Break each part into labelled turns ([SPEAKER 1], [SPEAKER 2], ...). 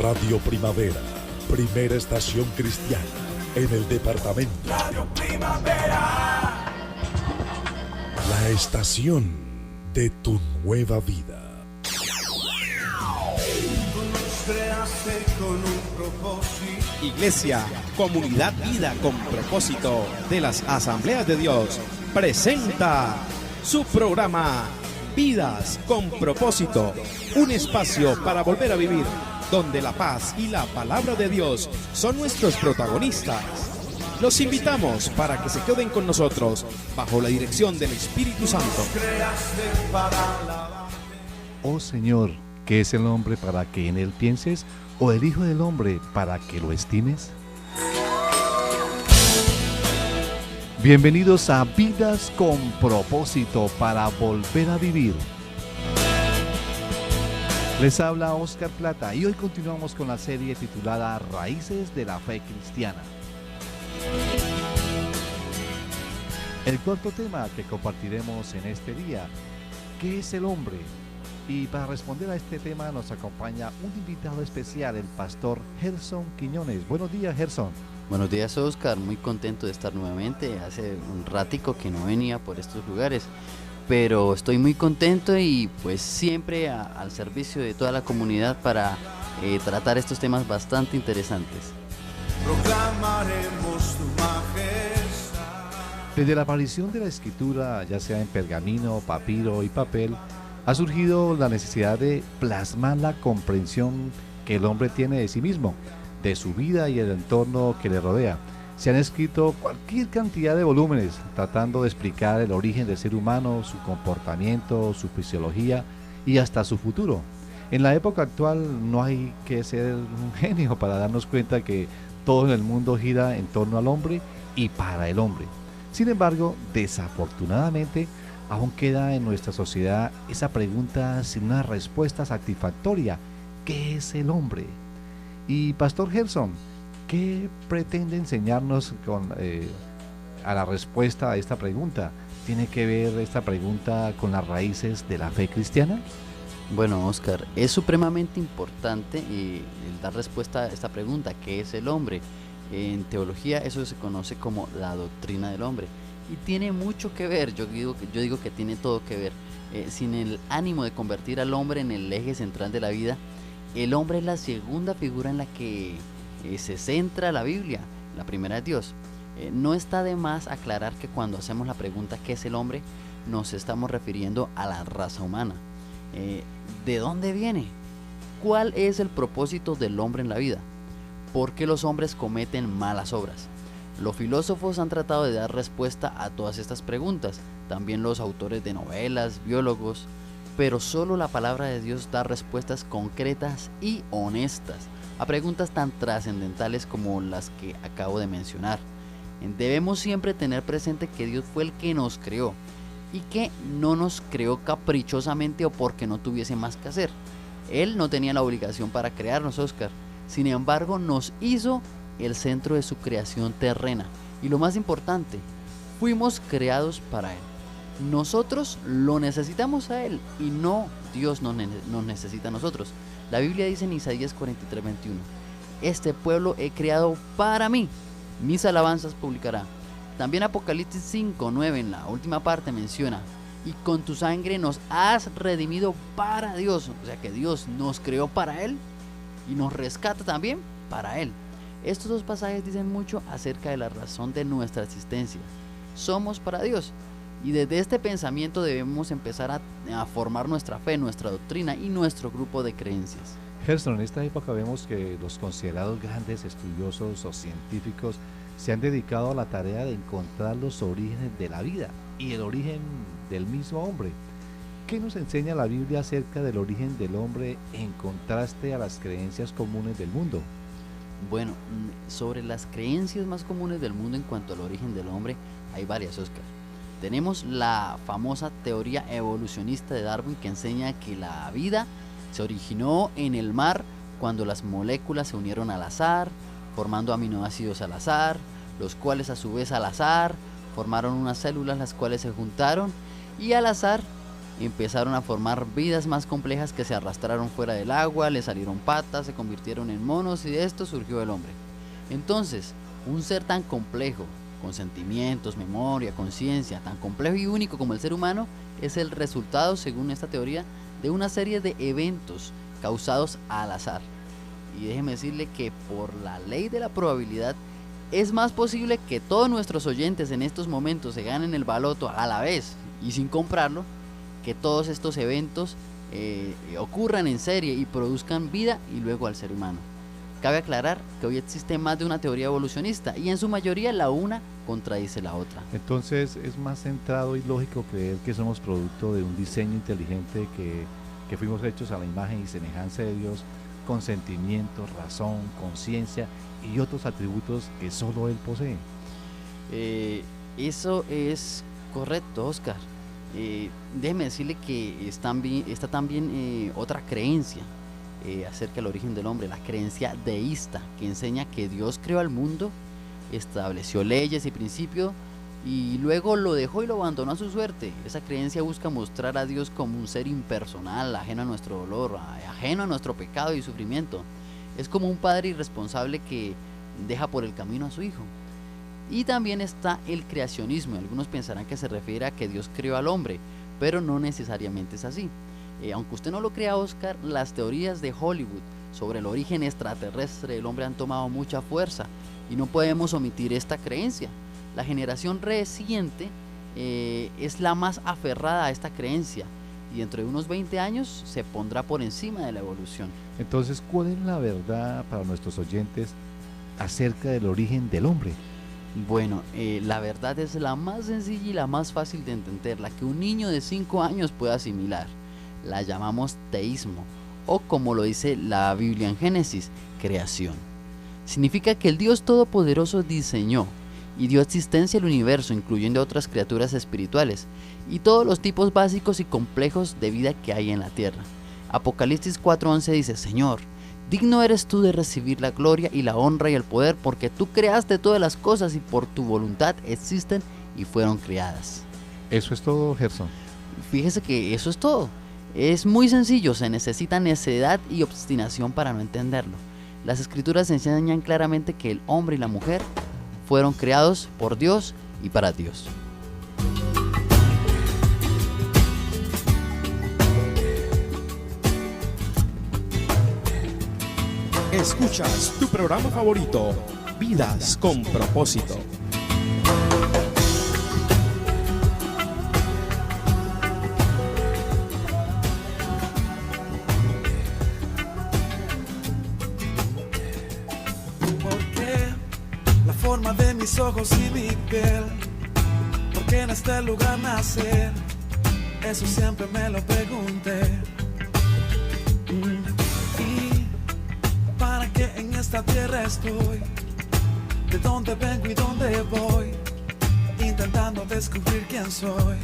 [SPEAKER 1] Radio Primavera, primera estación cristiana en el departamento. Radio Primavera. La estación de tu nueva vida.
[SPEAKER 2] Con un propósito.
[SPEAKER 3] Iglesia, Comunidad Vida con Propósito de las Asambleas de Dios presenta su programa Vidas con Propósito, un espacio para volver a vivir, donde la paz y la palabra de Dios son nuestros protagonistas. Los invitamos para que se queden con nosotros bajo la dirección del Espíritu Santo.
[SPEAKER 4] Oh Señor, ¿qué es el hombre para que en él pienses? ¿O el Hijo del Hombre para que lo estimes? Bienvenidos a Vidas con Propósito para volver a vivir. Les habla Oscar Plata y hoy continuamos con la serie titulada Raíces de la Fe Cristiana. El cuarto tema que compartiremos en este día, ¿qué es el hombre? Y para responder a este tema nos acompaña un invitado especial, el pastor Gerson Quiñones. Buenos días, Gerson.
[SPEAKER 5] Buenos días, Oscar. Muy contento de estar nuevamente. Hace un ratico que no venía por estos lugares, pero estoy muy contento y pues siempre al servicio de toda la comunidad para tratar estos temas bastante interesantes.
[SPEAKER 2] Proclamaremos tu majestad.
[SPEAKER 4] Desde la aparición de la escritura, ya sea en pergamino, papiro y papel, ha surgido la necesidad de plasmar la comprensión que el hombre tiene de sí mismo, de su vida y el entorno que le rodea. Se han escrito cualquier cantidad de volúmenes tratando de explicar el origen del ser humano, su comportamiento, su fisiología y hasta su futuro. En la época actual no hay que ser un genio para darnos cuenta que todo en el mundo gira en torno al hombre y para el hombre. Sin embargo, desafortunadamente, aún queda en nuestra sociedad esa pregunta sin una respuesta satisfactoria. ¿Qué es el hombre? Y Pastor Gerson, ¿qué pretende enseñarnos a la respuesta a esta pregunta? ¿Tiene que ver esta pregunta con las raíces de la fe cristiana?
[SPEAKER 5] Bueno, Oscar, es supremamente importante el dar respuesta a esta pregunta, ¿qué es el hombre? En teología eso se conoce como la doctrina del hombre. Y tiene mucho que ver, yo digo que tiene todo que ver. Sin el ánimo de convertir al hombre en el eje central de la vida, el hombre es la segunda figura en la que se centra la Biblia. La primera es Dios. No está de más aclarar que cuando hacemos la pregunta ¿qué es el hombre? Nos estamos refiriendo a la raza humana. ¿De dónde viene? ¿Cuál es el propósito del hombre en la vida? ¿Por qué los hombres cometen malas obras? Los filósofos han tratado de dar respuesta a todas estas preguntas, también los autores de novelas, biólogos, pero solo la palabra de Dios da respuestas concretas y honestas a preguntas tan trascendentales como las que acabo de mencionar. Debemos siempre tener presente que Dios fue el que nos creó y que no nos creó caprichosamente o porque no tuviese más que hacer. Él no tenía la obligación para crearnos, Oscar. Sin embargo, nos hizo el centro de su creación terrena. Y lo más importante, fuimos creados para Él. Nosotros lo necesitamos a Él y no Dios nos necesita a nosotros. La Biblia dice en Isaías 43:21, este pueblo he creado para mí, mis alabanzas publicará. También Apocalipsis 5:9 en la última parte menciona, y con tu sangre nos has redimido para Dios. O sea que Dios nos creó para Él y nos rescata también para Él. Estos dos pasajes dicen mucho acerca de la razón de nuestra existencia. Somos para Dios. Y desde este pensamiento debemos empezar a formar nuestra fe, nuestra doctrina y nuestro grupo de creencias.
[SPEAKER 4] Gerson, en esta época vemos que los considerados grandes estudiosos o científicos se han dedicado a la tarea de encontrar los orígenes de la vida y el origen del mismo hombre. ¿Qué nos enseña la Biblia acerca del origen del hombre en contraste a las creencias comunes del mundo?
[SPEAKER 5] Bueno, sobre las creencias más comunes del mundo en cuanto al origen del hombre, hay varias, Oscar. Tenemos la famosa teoría evolucionista de Darwin que enseña que la vida se originó en el mar cuando las moléculas se unieron al azar, formando aminoácidos al azar, los cuales a su vez al azar formaron unas células las cuales se juntaron y al azar empezaron a formar vidas más complejas que se arrastraron fuera del agua, le salieron patas, se convirtieron en monos y de esto surgió el hombre. Entonces, un ser tan complejo, con sentimientos, memoria, conciencia, tan complejo y único como el ser humano, es el resultado, según esta teoría, de una serie de eventos causados al azar. Y déjeme decirle que por la ley de la probabilidad, es más posible que todos nuestros oyentes en estos momentos se ganen el baloto a la vez y sin comprarlo, que todos estos eventos ocurran en serie y produzcan vida y luego al ser humano. Cabe aclarar que hoy existe más de una teoría evolucionista y en su mayoría la una contradice la otra.
[SPEAKER 4] Entonces es más centrado y lógico creer que somos producto de un diseño inteligente que fuimos hechos a la imagen y semejanza de Dios, con sentimientos, razón, conciencia y otros atributos que solo Él posee.
[SPEAKER 5] Eso es correcto, Oscar. Déjeme decirle que está también otra creencia acerca del origen del hombre, la creencia deísta, que enseña que Dios creó al mundo, estableció leyes y principios y luego lo dejó y lo abandonó a su suerte. Esa creencia busca mostrar a Dios como un ser impersonal, ajeno a nuestro dolor, ajeno a nuestro pecado y sufrimiento. Es como un padre irresponsable que deja por el camino a su hijo. Y también está el creacionismo. Algunos pensarán que se refiere a que Dios creó al hombre, pero no necesariamente es así. Aunque usted no lo crea, Oscar, las teorías de Hollywood sobre el origen extraterrestre del hombre han tomado mucha fuerza y no podemos omitir esta creencia. La generación reciente es la más aferrada a esta creencia y dentro de unos 20 años se pondrá por encima de la evolución.
[SPEAKER 4] Entonces, ¿cuál es la verdad para nuestros oyentes acerca del origen del hombre?
[SPEAKER 5] Bueno, la verdad es la más sencilla y la más fácil de entender, la que un niño de 5 años puede asimilar. La llamamos teísmo, o como lo dice la Biblia en Génesis, creación. Significa que el Dios Todopoderoso diseñó y dio existencia al universo, incluyendo otras criaturas espirituales, y todos los tipos básicos y complejos de vida que hay en la tierra. Apocalipsis 4:11 dice: Señor, digno eres tú de recibir la gloria y la honra y el poder, porque tú creaste todas las cosas y por tu voluntad existen y fueron creadas.
[SPEAKER 4] Eso es todo, Gerson.
[SPEAKER 5] Fíjese que eso es todo. Es muy sencillo, se necesita necedad y obstinación para no entenderlo. Las escrituras enseñan claramente que el hombre y la mujer fueron creados por Dios y para Dios.
[SPEAKER 3] Escuchas tu programa favorito, Vidas con Propósito.
[SPEAKER 2] De mis ojos y mi piel, porque en este lugar nacer, eso siempre me lo pregunté. Y para qué en esta tierra estoy, de dónde vengo y dónde voy, intentando descubrir quién soy.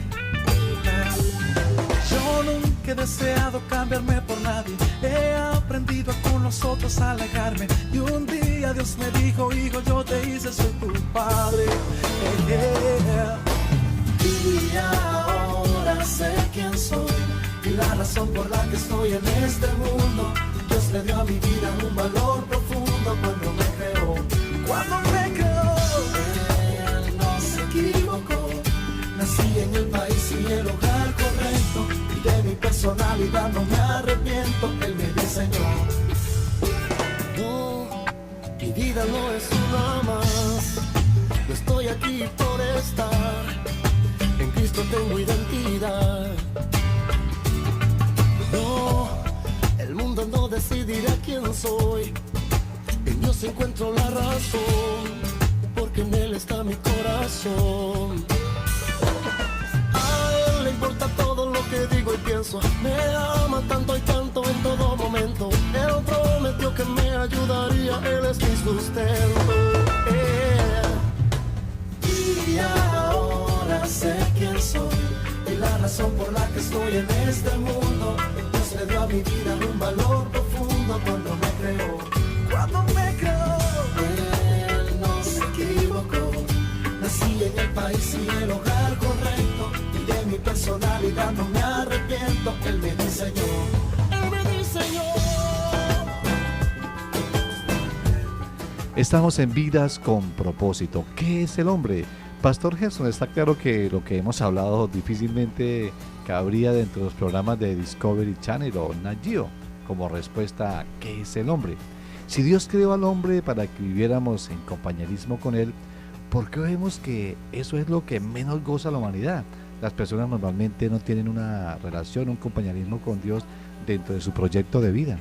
[SPEAKER 2] Yo nunca he deseado cambiarme por nadie, he aprendido a con los otros alejarme, y un día Dios me dijo: hijo, yo te hice, soy tu padre. Y ahora sé quién soy y la razón por la que estoy en este mundo. Dios le dio a mi vida un valor profundo cuando me creó. Cuando me creó, Él no se equivocó. Nací en el país y el hogar correcto, y de mi personalidad no me arrepiento. Él me diseñó. No, mi vida no es una más. No estoy aquí por estar. En Cristo tengo identidad. No, el mundo no decidirá quién soy. En Dios encuentro la razón, porque en Él está mi corazón. A Él le importa todo lo que digo y pienso. Me ama tanto y tanto en todo momento. Él prometió que me ayudaría, Él es mi sustento. Y ahora sé quién soy y la razón por la que estoy en este mundo. Dios le dio a mi vida un valor profundo cuando me creó. Cuando me creó, Él no se equivocó. Nací en el país y el hogar correcto, y de mi personalidad no me arrepiento. Él me diseñó.
[SPEAKER 4] Estamos en Vidas con Propósito. ¿Qué es el hombre? Pastor Gerson, está claro que lo que hemos hablado difícilmente cabría dentro de los programas de Discovery Channel o Nat Geo como respuesta a ¿qué es el hombre? Si Dios creó al hombre para que viviéramos en compañerismo con Él, ¿por qué vemos que eso es lo que menos goza la humanidad? Las personas normalmente no tienen una relación, un compañerismo con Dios dentro de su proyecto de vida.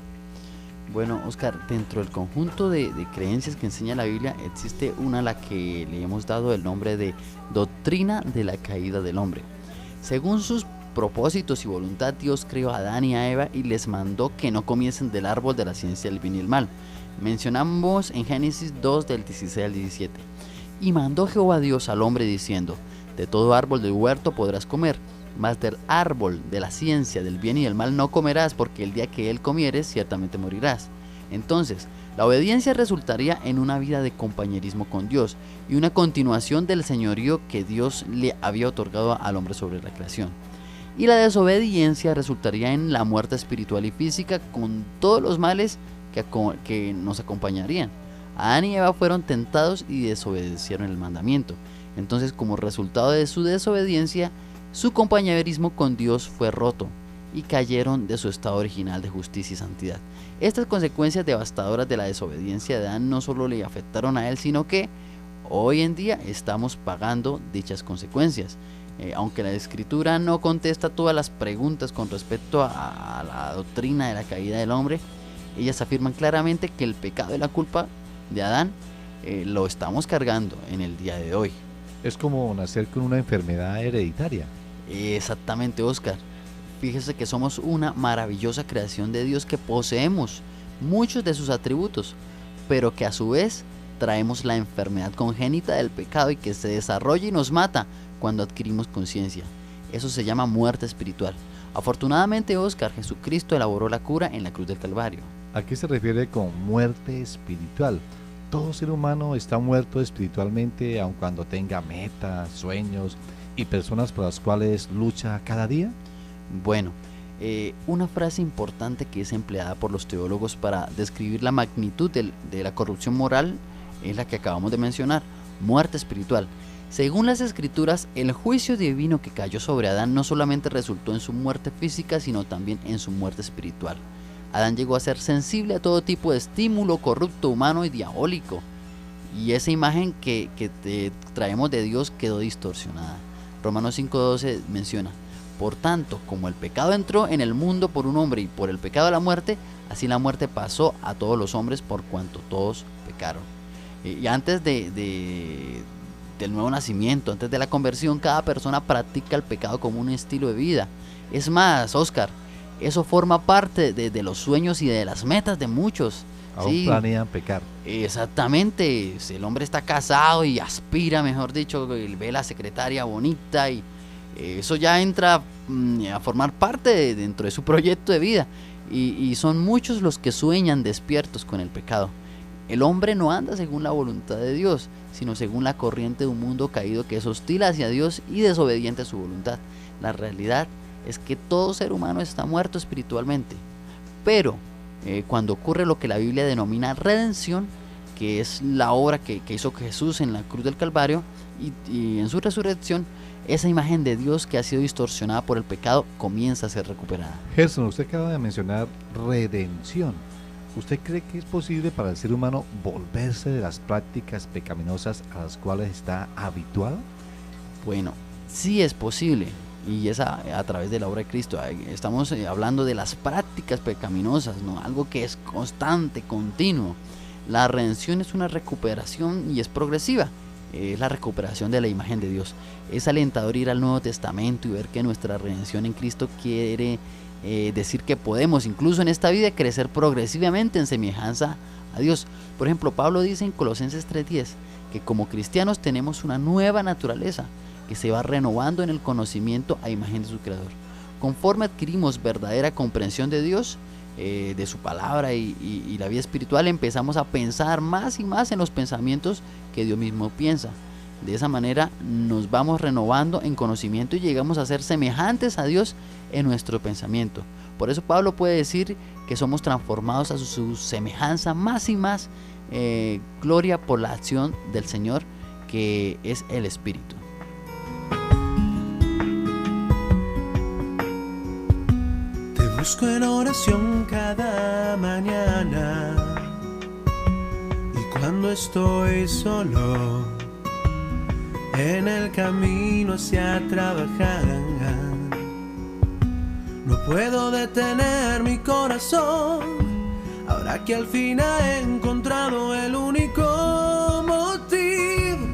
[SPEAKER 5] Bueno, Oscar, dentro del conjunto de creencias que enseña la Biblia existe una a la que le hemos dado el nombre de doctrina de la caída del hombre. Según sus propósitos y voluntad, Dios creó a Adán y a Eva y les mandó que no comiesen del árbol de la ciencia del bien y el mal. Mencionamos en Génesis 2 del 16 al 17. Y mandó Jehová Dios al hombre diciendo: de todo árbol del huerto podrás comer, mas del árbol de la ciencia del bien y del mal no comerás, porque el día que él comieres ciertamente morirás. Entonces, la obediencia resultaría en una vida de compañerismo con Dios y una continuación del señorío que Dios le había otorgado al hombre sobre la creación. Y la desobediencia resultaría en la muerte espiritual y física con todos los males que nos acompañarían. Adán y Eva fueron tentados y desobedecieron el mandamiento. Entonces, como resultado de su desobediencia, su compañerismo con Dios fue roto y cayeron de su estado original de justicia y santidad. Estas consecuencias devastadoras de la desobediencia de Adán no solo le afectaron a él, sino que hoy en día estamos pagando dichas consecuencias. Aunque la Escritura no contesta todas las preguntas con respecto a la doctrina de la caída del hombre, ellas afirman claramente que el pecado y la culpa de Adán lo estamos cargando en el día de hoy.
[SPEAKER 4] Es como nacer con una enfermedad hereditaria.
[SPEAKER 5] Exactamente, Oscar. Fíjese que somos una maravillosa creación de Dios que poseemos muchos de sus atributos, pero que a su vez traemos la enfermedad congénita del pecado y que se desarrolla y nos mata cuando adquirimos conciencia. Eso se llama muerte espiritual. Afortunadamente, Oscar, Jesucristo elaboró la cura en la cruz del Calvario.
[SPEAKER 4] ¿A qué se refiere con muerte espiritual? Todo ser humano está muerto espiritualmente, aun cuando tenga metas, sueños y personas por las cuales lucha cada día.
[SPEAKER 5] Bueno, una frase importante que es empleada por los teólogos para describir la magnitud de la corrupción moral es la que acabamos de mencionar: muerte espiritual. Según las Escrituras, el juicio divino que cayó sobre Adán no solamente resultó en su muerte física, sino también en su muerte espiritual. Adán llegó a ser sensible a todo tipo de estímulo corrupto, humano y diabólico, y esa imagen que traemos de Dios quedó distorsionada. Romanos 5:12 menciona: por tanto, como el pecado entró en el mundo por un hombre y por el pecado la muerte, así la muerte pasó a todos los hombres por cuanto todos pecaron. Y antes del nuevo nacimiento, antes de la conversión, cada persona practica el pecado como un estilo de vida. Es más, Oscar, eso forma parte de los sueños y de las metas de muchos.
[SPEAKER 4] Aún
[SPEAKER 5] sí,
[SPEAKER 4] planean pecar.
[SPEAKER 5] Exactamente. Si el hombre está casado y aspira, mejor dicho, y ve la secretaria bonita, y eso ya entra a formar parte dentro de su proyecto de vida. Y son muchos los que sueñan despiertos con el pecado. El hombre no anda según la voluntad de Dios, sino según la corriente de un mundo caído que es hostil hacia Dios y desobediente a su voluntad. La realidad es que todo ser humano está muerto espiritualmente, pero cuando ocurre lo que la Biblia denomina redención, que es la obra que hizo Jesús en la cruz del Calvario y en su resurrección, esa imagen de Dios que ha sido distorsionada por el pecado comienza a ser recuperada.
[SPEAKER 4] Gerson, usted acaba de mencionar redención. ¿Usted cree que es posible para el ser humano volverse de las prácticas pecaminosas a las cuales está habituado?
[SPEAKER 5] Bueno, sí es posible, y es a través de la obra de Cristo. Estamos hablando de las prácticas pecaminosas, ¿no? Algo que es constante, continuo. La redención es una recuperación y es progresiva. Es la recuperación de la imagen de Dios. Es alentador ir al Nuevo Testamento y ver que nuestra redención en Cristo quiere decir que podemos, incluso en esta vida, crecer progresivamente en semejanza a Dios. Por ejemplo, Pablo dice en Colosenses 3:10 que como cristianos tenemos una nueva naturaleza que se va renovando en el conocimiento a imagen de su Creador. Conforme adquirimos verdadera comprensión de Dios, de su palabra y la vida espiritual, empezamos a pensar más y más en los pensamientos que Dios mismo piensa. De esa manera nos vamos renovando en conocimiento y llegamos a ser semejantes a Dios en nuestro pensamiento. Por eso Pablo puede decir que somos transformados a su semejanza más y más, gloria por la acción del Señor, que es el Espíritu.
[SPEAKER 2] Te busco en oración cada mañana, y cuando estoy solo en el camino hacia trabajar, no puedo detener mi corazón, ahora que al fin he encontrado el único motivo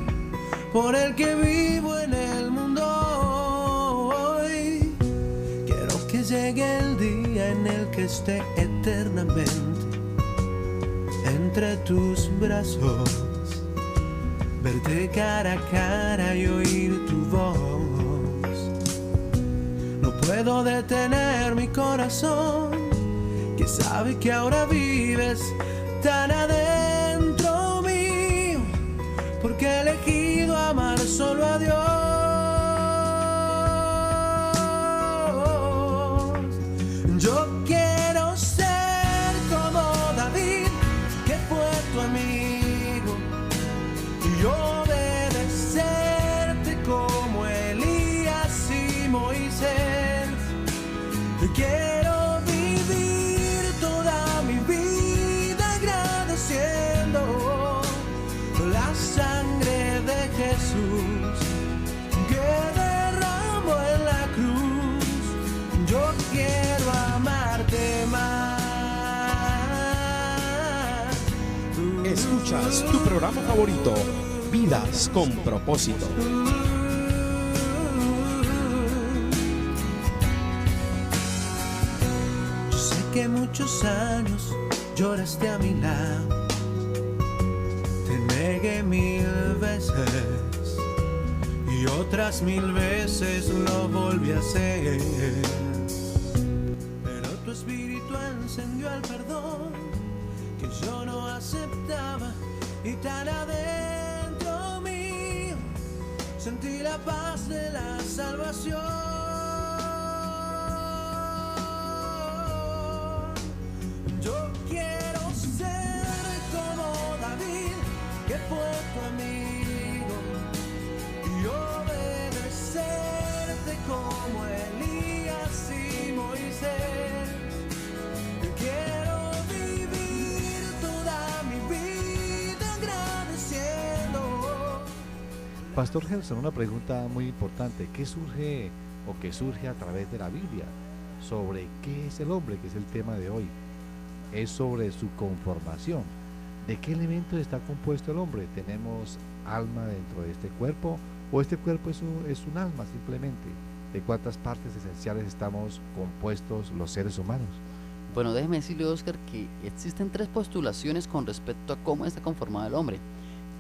[SPEAKER 2] por el que vivo en el mundo hoy. Quiero que llegue el día en el que esté eternamente entre tus brazos, verte cara a cara y oír tu voz. No puedo detener mi corazón, que sabe que ahora vives tan adentro mío, porque he elegido amar solo a Dios. Yo quiero ser como David, que fue tu amigo, y obedecerte como Elías y Moisés. Quiero vivir toda mi vida agradeciendo la sangre de Jesús que derramó en la cruz. Yo quiero amarte más.
[SPEAKER 3] Escuchas tu programa favorito, Vidas con Propósito.
[SPEAKER 2] Yo sé que muchos años lloraste a mi lado, te negué 1000 veces y otras 1000 veces lo volví a hacer, pero tu espíritu encendió el perdón que yo no aceptaba, y tan adentro mío sentí la paz de la salvación. Yo quiero ser como David, que fue tu amigo, y obedecerte como Elías y Moisés. Quiero vivir toda mi vida agradeciendo.
[SPEAKER 4] Pastor Gerson, una pregunta muy importante. ¿Qué surge o qué surge a través de la Biblia sobre qué es el hombre, que es el tema de hoy? Es sobre su conformación. ¿De qué elementos está compuesto el hombre? ¿Tenemos alma dentro de este cuerpo o este cuerpo es un alma simplemente? ¿De cuántas partes esenciales estamos compuestos los seres humanos?
[SPEAKER 5] Bueno, déjeme decirle, Oscar, que existen 3 postulaciones con respecto a cómo está conformado el hombre.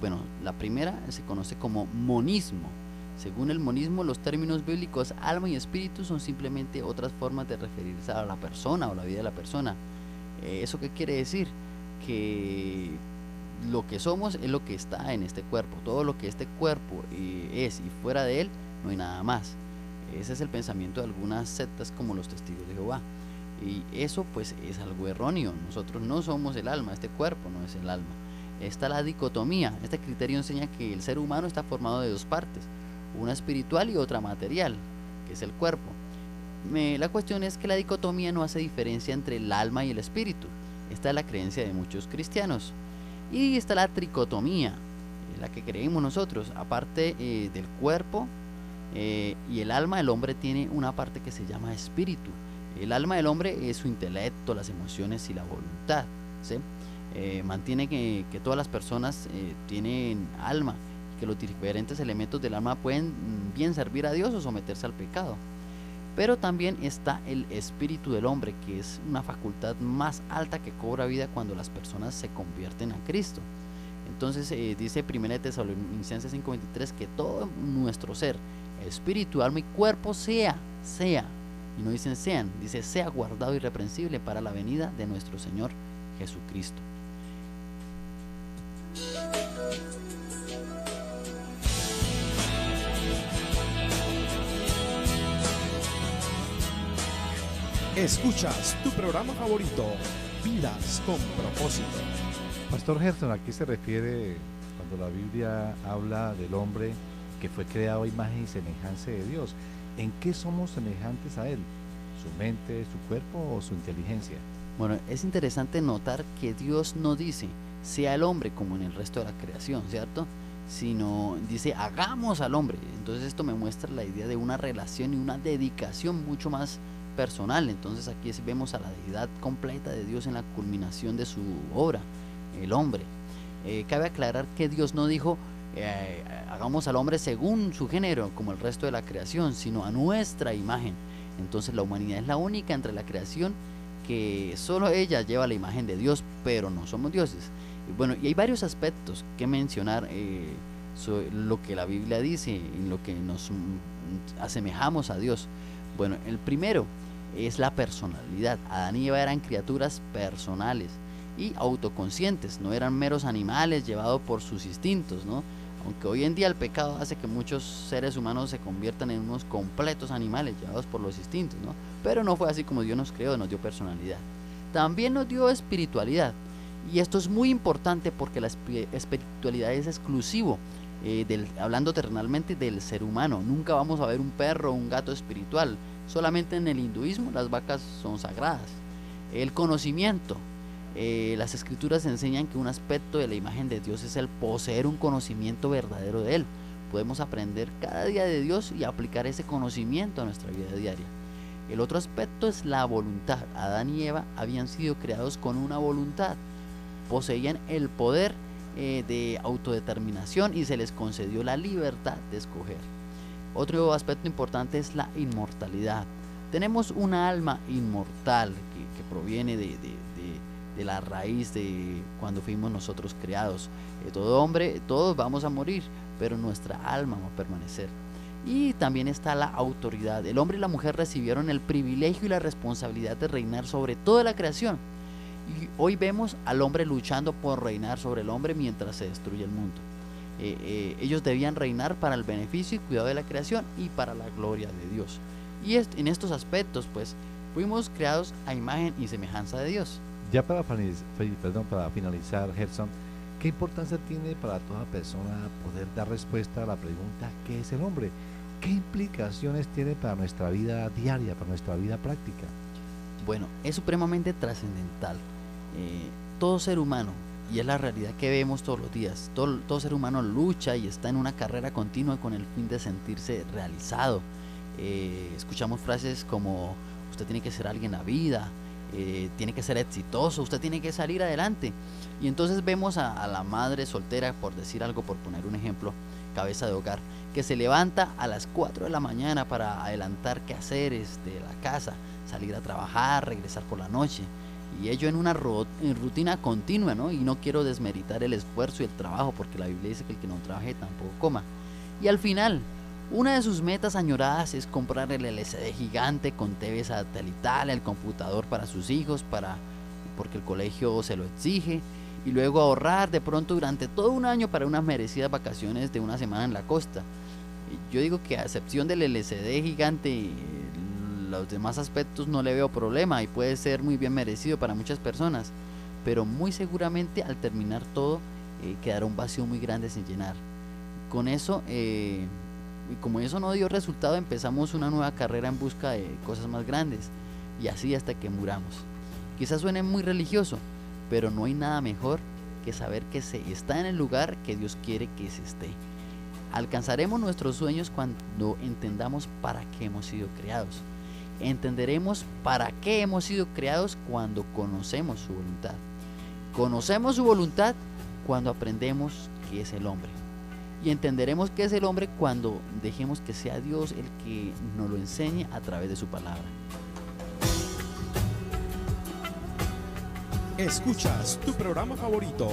[SPEAKER 5] Bueno, la primera se conoce como monismo. Según el monismo, los términos bíblicos alma y espíritu son simplemente otras formas de referirse a la persona o la vida de la persona. ¿Eso qué quiere decir? Que lo que somos es lo que está en este cuerpo. Todo lo que este cuerpo es y fuera de él, no hay nada más. Ese es el pensamiento de algunas sectas como los Testigos de Jehová. Y eso pues es algo erróneo. Nosotros no somos el alma, este cuerpo no es el alma. Está la dicotomía. Este criterio enseña que el ser humano está formado de 2 partes, una espiritual y otra material, que es el cuerpo. La cuestión es que la dicotomía no hace diferencia entre el alma y el espíritu. Esta es la creencia de muchos cristianos. Y está la tricotomía, la que creemos nosotros. Aparte del cuerpo y el alma, el hombre tiene una parte que se llama espíritu. El alma del hombre es su intelecto, las emociones y la voluntad, ¿sí? Mantiene que todas las personas tienen alma, que los diferentes elementos del alma pueden bien servir a Dios o someterse al pecado. Pero también está el espíritu del hombre, que es una facultad más alta que cobra vida cuando las personas se convierten a Cristo. Entonces dice 1 Tesalonicenses 5:23 que todo nuestro ser, espíritu, alma y cuerpo sea, y no dicen sean, dice sea guardado irreprensible para la venida de nuestro Señor Jesucristo.
[SPEAKER 3] Escuchas tu programa favorito, Vidas con Propósito.
[SPEAKER 4] Pastor Gerson, ¿a qué se refiere cuando la Biblia habla del hombre que fue creado a imagen y semejanza de Dios? ¿En qué somos semejantes a Él? ¿Su mente, su cuerpo o su inteligencia?
[SPEAKER 5] Bueno, es interesante notar que Dios no dice, sea el hombre como en el resto de la creación, ¿cierto? Sino dice, hagamos al hombre. Entonces esto me muestra la idea de una relación y una dedicación mucho más personal. Entonces aquí vemos a la deidad completa de Dios en la culminación de su obra, el hombre. Cabe aclarar que Dios no dijo, hagamos al hombre según su género, como el resto de la creación, sino a nuestra imagen. Entonces la humanidad es la única entre la creación que solo ella lleva la imagen de Dios, pero no somos dioses. Bueno, y hay varios aspectos que mencionar sobre lo que la Biblia dice, en lo que nos asemejamos a Dios. Bueno, el primero es la personalidad. Adán y Eva eran criaturas personales y autoconscientes, no eran meros animales llevados por sus instintos, ¿no? Aunque hoy en día el pecado hace que muchos seres humanos se conviertan en unos completos animales llevados por los instintos, ¿no? Pero no fue así como Dios nos creó, nos dio personalidad. También nos dio espiritualidad. Y esto es muy importante porque la espiritualidad es exclusivo, hablando terrenalmente, del ser humano. Nunca vamos a ver un perro o un gato espiritual. Solamente en el hinduismo las vacas son sagradas. El conocimiento. Las escrituras enseñan que un aspecto de la imagen de Dios es el poseer un conocimiento verdadero de Él. Podemos aprender cada día de Dios y aplicar ese conocimiento a nuestra vida diaria. El otro aspecto es la voluntad. Adán y Eva habían sido creados con una voluntad. Poseían el poder de autodeterminación y se les concedió la libertad de escoger. Otro aspecto importante es la inmortalidad. Tenemos una alma inmortal que proviene de la raíz de cuando fuimos nosotros creados. Todo hombre, todos vamos a morir, pero nuestra alma va a permanecer. Y también está la autoridad. El hombre y la mujer recibieron el privilegio y la responsabilidad de reinar sobre toda la creación. Y hoy vemos al hombre luchando por reinar sobre el hombre mientras se destruye el mundo. Ellos debían reinar para el beneficio y cuidado de la creación y para la gloria de Dios. Y en estos aspectos, pues, fuimos creados a imagen y semejanza de Dios.
[SPEAKER 4] Ya para finalizar, Gerson, ¿qué importancia tiene para toda persona poder dar respuesta a la pregunta ¿qué es el hombre? ¿Qué implicaciones tiene para nuestra vida diaria, para nuestra vida práctica?
[SPEAKER 5] Bueno, es supremamente trascendental. Todo ser humano, y es la realidad que vemos todos los días, todo ser humano lucha y está en una carrera continua con el fin de sentirse realizado. Escuchamos frases como usted tiene que ser alguien en la vida, tiene que ser exitoso, usted tiene que salir adelante. Y entonces vemos a la madre soltera, por decir algo, por poner un ejemplo, cabeza de hogar, que se levanta a las 4 de la mañana para adelantar quehaceres de la casa, salir a trabajar, regresar por la noche, y ello en una rutina continua, ¿no? Y no quiero desmeritar el esfuerzo y el trabajo, porque la Biblia dice que el que no trabaje tampoco coma. Y al final, una de sus metas añoradas es comprar el LCD gigante con TV satelital, el computador para sus hijos, porque el colegio se lo exige, y luego ahorrar de pronto durante todo un año para unas merecidas vacaciones de una semana en la costa. Yo digo que a excepción del LCD gigante, los demás aspectos no le veo problema y puede ser muy bien merecido para muchas personas, pero muy seguramente al terminar todo quedará un vacío muy grande sin llenar. Con eso, como eso no dio resultado, empezamos una nueva carrera en busca de cosas más grandes, y así hasta que muramos. Quizás suene muy religioso, pero no hay nada mejor que saber que se está en el lugar que Dios quiere que se esté. Alcanzaremos nuestros sueños cuando entendamos para qué hemos sido creados. Entenderemos para qué hemos sido creados cuando conocemos su voluntad. Conocemos su voluntad cuando aprendemos qué es el hombre. Y entenderemos qué es el hombre cuando dejemos que sea Dios el que nos lo enseñe a través de su palabra.
[SPEAKER 3] Escuchas tu programa favorito,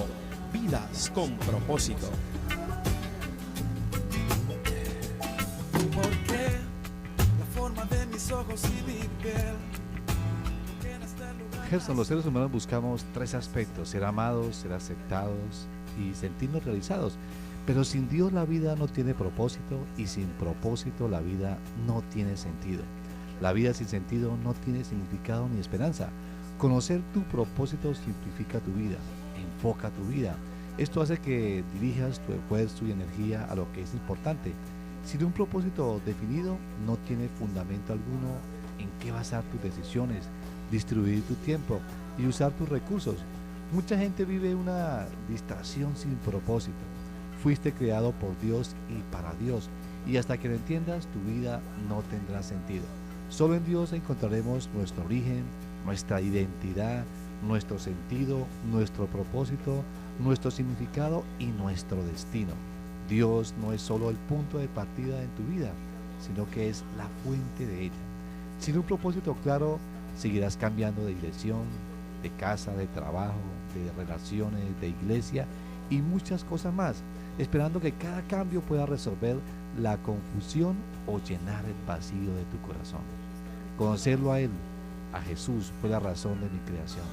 [SPEAKER 3] Vidas con Propósito.
[SPEAKER 4] Gerson, los seres humanos buscamos tres aspectos: ser amados, ser aceptados y sentirnos realizados. Pero sin Dios la vida no tiene propósito, y sin propósito la vida no tiene sentido. La vida sin sentido no tiene significado ni esperanza. Conocer tu propósito simplifica tu vida, enfoca tu vida. Esto hace que dirijas tu esfuerzo y energía a lo que es importante. Sin un propósito definido, no tiene fundamento alguno en qué basar tus decisiones, distribuir tu tiempo y usar tus recursos. Mucha gente vive una distracción sin propósito. Fuiste creado por Dios y para Dios, y hasta que lo entiendas, tu vida no tendrá sentido. Solo en Dios encontraremos nuestro origen, nuestra identidad, nuestro sentido, nuestro propósito, nuestro significado y nuestro destino. Dios no es solo el punto de partida en tu vida, sino que es la fuente de ella. Sin un propósito claro, seguirás cambiando de dirección, de casa, de trabajo, de relaciones, de iglesia y muchas cosas más, esperando que cada cambio pueda resolver la confusión o llenar el vacío de tu corazón. Conocerlo a Él, a Jesús, fue la razón de mi creación.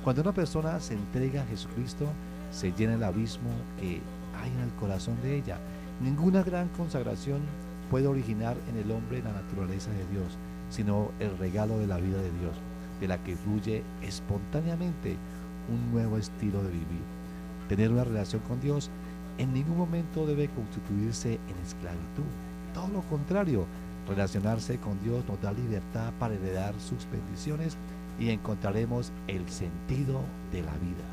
[SPEAKER 4] Cuando una persona se entrega a Jesucristo, se llena el abismo que hay en el corazón de ella. Ninguna gran consagración puede originar en el hombre la naturaleza de Dios, sino el regalo de la vida de Dios, de la que fluye espontáneamente un nuevo estilo de vivir. Tener una relación con Dios en ningún momento debe constituirse en esclavitud. Todo lo contrario, relacionarse con Dios nos da libertad para heredar sus bendiciones y encontraremos el sentido de la vida.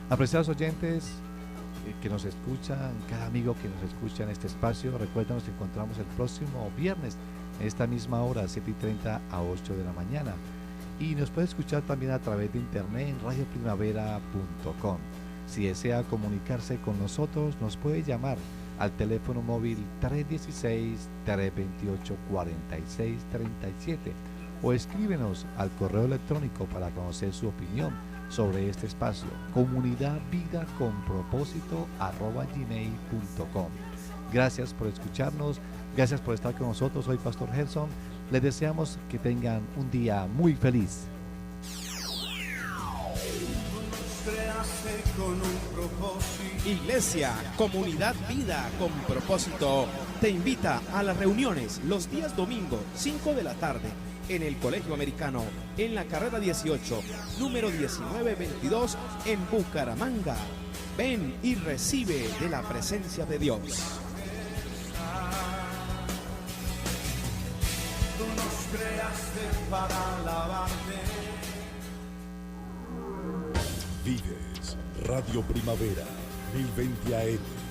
[SPEAKER 4] Apreciados oyentes que nos escuchan, cada amigo que nos escucha en este espacio, recuerden, nos encontramos el próximo viernes en esta misma hora, 7:30 a 8 de la mañana. Y nos puede escuchar también a través de internet en radioprimavera.com. Si desea comunicarse con nosotros, nos puede llamar al teléfono móvil 316-328-4637 o escríbenos al correo electrónico para conocer su opinión sobre este espacio, comunidadvidaconpropósito@gmail.com. Gracias por escucharnos, gracias por estar con nosotros. Soy Pastor Gerson. Les deseamos que tengan un día muy feliz.
[SPEAKER 3] Iglesia, Comunidad Vida con Propósito, te invita a las reuniones los días domingo, 5 de la tarde, en el Colegio Americano, en la carrera 18, número 1922, en Bucaramanga. Ven y recibe de la presencia de Dios.
[SPEAKER 2] Tú nos creaste para alabarte.
[SPEAKER 1] Vives Radio Primavera 1020 AM.